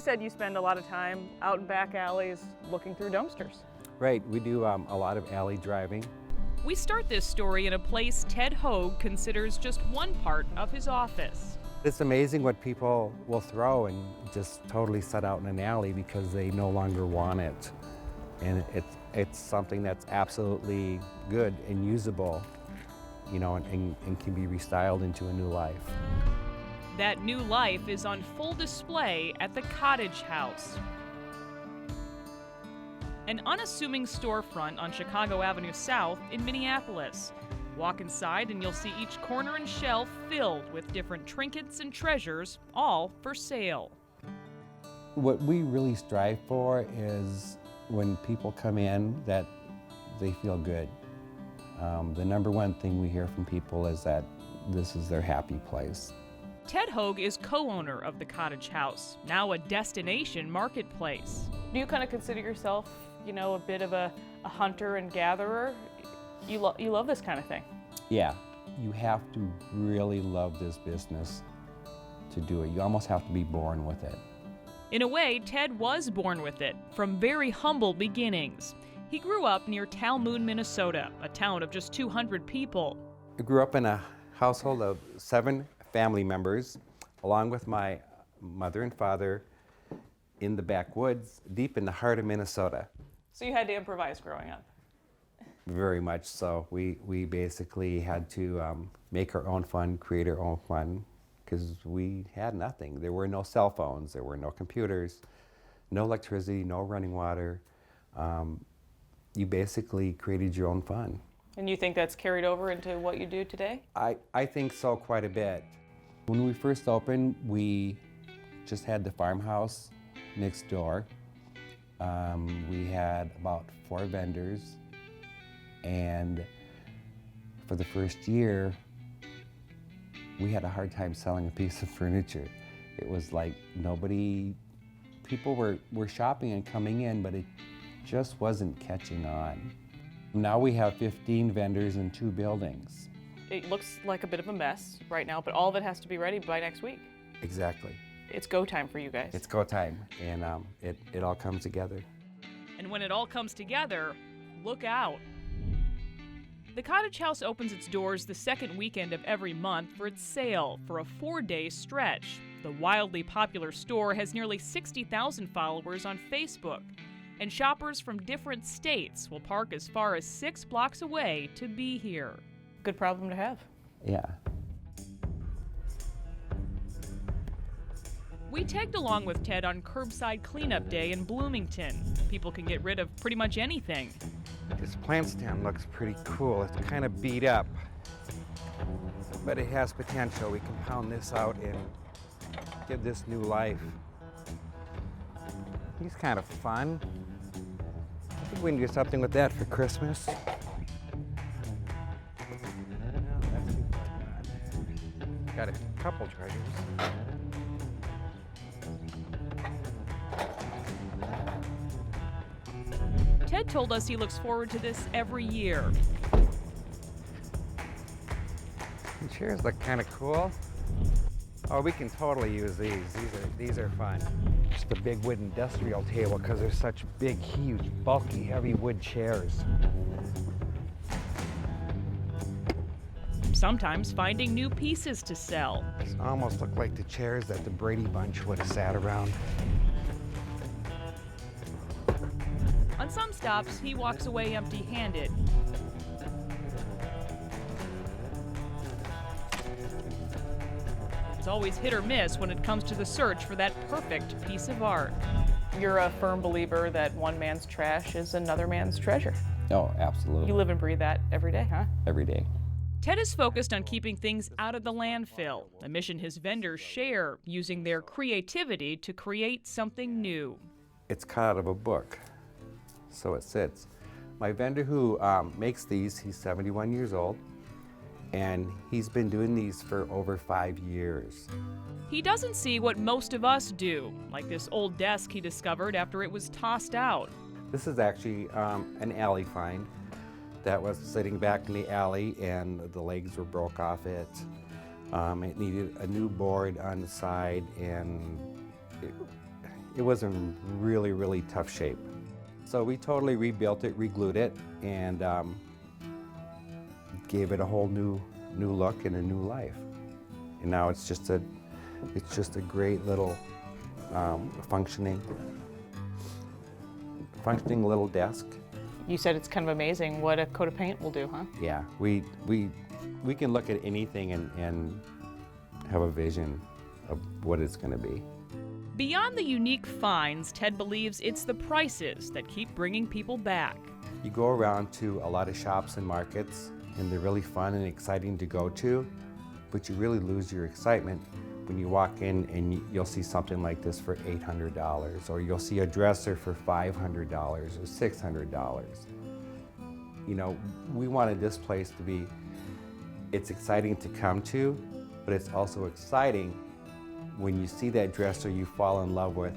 said you spend a lot of time out in back alleys looking through dumpsters. Right, we do a lot of alley driving. We start this story in a place Ted Hogue considers just one part of his office. It's amazing what people will throw and just totally set out in an alley because they no longer want it. And it's something that's absolutely good and usable, you know, and can be restyled into a new life. That new life is on full display at the Cottage House, an unassuming storefront on Chicago Avenue South in Minneapolis. Walk inside and you'll see each corner and shelf filled with different trinkets and treasures, all for sale. What we really strive for is when people come in that they feel good. The number one thing we hear from people is that this is their happy place. Ted Hogue is co-owner of the Cottage House, now a destination marketplace. Do you kind of consider yourself, you know, a bit of a hunter and gatherer? You love this kind of thing. Yeah, you have to really love this business to do it. You almost have to be born with it. In a way, Ted was born with it, from very humble beginnings. He grew up near Talmoon, Minnesota, a town of just 200 people. I grew up in a household of 7 family members, along with my mother and father in the backwoods, deep in the heart of Minnesota. So you had to improvise growing up. Very much so. We basically had to make our own fun, create our own fun, because we had nothing. There were no cell phones, there were no computers, no electricity, no running water. You basically created your own fun. And you think that's carried over into what you do today? I think so, quite a bit. When we first opened, we just had the farmhouse next door. We had about 4 vendors, and for the first year, we had a hard time selling a piece of furniture. It was like people were shopping and coming in, but it just wasn't catching on. Now we have 15 vendors in 2 buildings. It looks like a bit of a mess right now, but all of it has to be ready by next week. Exactly. It's go time for you guys. It's go time, and it all comes together. And when it all comes together, look out. The Cottage House opens its doors the second weekend of every month for its sale for a 4-day stretch. The wildly popular store has nearly 60,000 followers on Facebook, and shoppers from different states will park as far as 6 blocks away to be here. Good problem to have. Yeah. We tagged along with Ted on Curbside Cleanup Day in Bloomington. People can get rid of pretty much anything. This plant stand looks pretty cool. It's kind of beat up, but it has potential. We can pound this out and give this new life. He's kind of fun. I think we can do something with that for Christmas. Got a couple treasures. Ted told us he looks forward to this every year. The chairs look kind of cool. Oh, we can totally use these. These are fun. Just a big wood industrial table because they're such big, huge, bulky, heavy wood chairs. Sometimes finding new pieces to sell. These almost look like the chairs that the Brady Bunch would have sat around. On some stops, he walks away empty-handed. It's always hit or miss when it comes to the search for that perfect piece of art. You're a firm believer that one man's trash is another man's treasure. Oh, absolutely. You live and breathe that every day, huh? Every day. Ted is focused on keeping things out of the landfill, a mission his vendors share, using their creativity to create something new. It's cut out of a book, so it sits. My vendor who makes these, he's 71 years old, and he's been doing these for over 5 years. He doesn't see what most of us do, like this old desk he discovered after it was tossed out. This is actually an alley find that was sitting back in the alley, and the legs were broke off it. It needed a new board on the side, and it was in really, really tough shape. So we totally rebuilt it, re-glued it, and gave it a whole new look and a new life. And now it's just a great little functioning little desk. You said it's kind of amazing what a coat of paint will do, huh? Yeah, we can look at anything and have a vision of what it's going to be. Beyond the unique finds, Ted believes it's the prices that keep bringing people back. You go around to a lot of shops and markets, and they're really fun and exciting to go to, but you really lose your excitement when you walk in and you'll see something like this for $800, or you'll see a dresser for $500 or $600. You know, we wanted this place to be, it's exciting to come to, but it's also exciting when you see that dresser you fall in love with,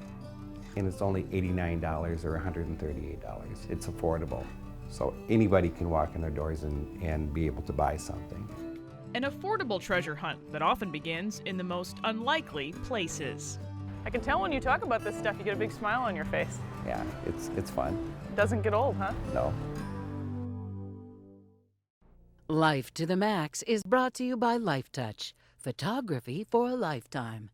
and it's only $89 or $138. It's affordable. So anybody can walk in their doors and be able to buy something. An affordable treasure hunt that often begins in the most unlikely places. I can tell when you talk about this stuff, you get a big smile on your face. Yeah, it's fun. Doesn't get old, huh? No. Life to the Max is brought to you by Life Touch, photography for a lifetime.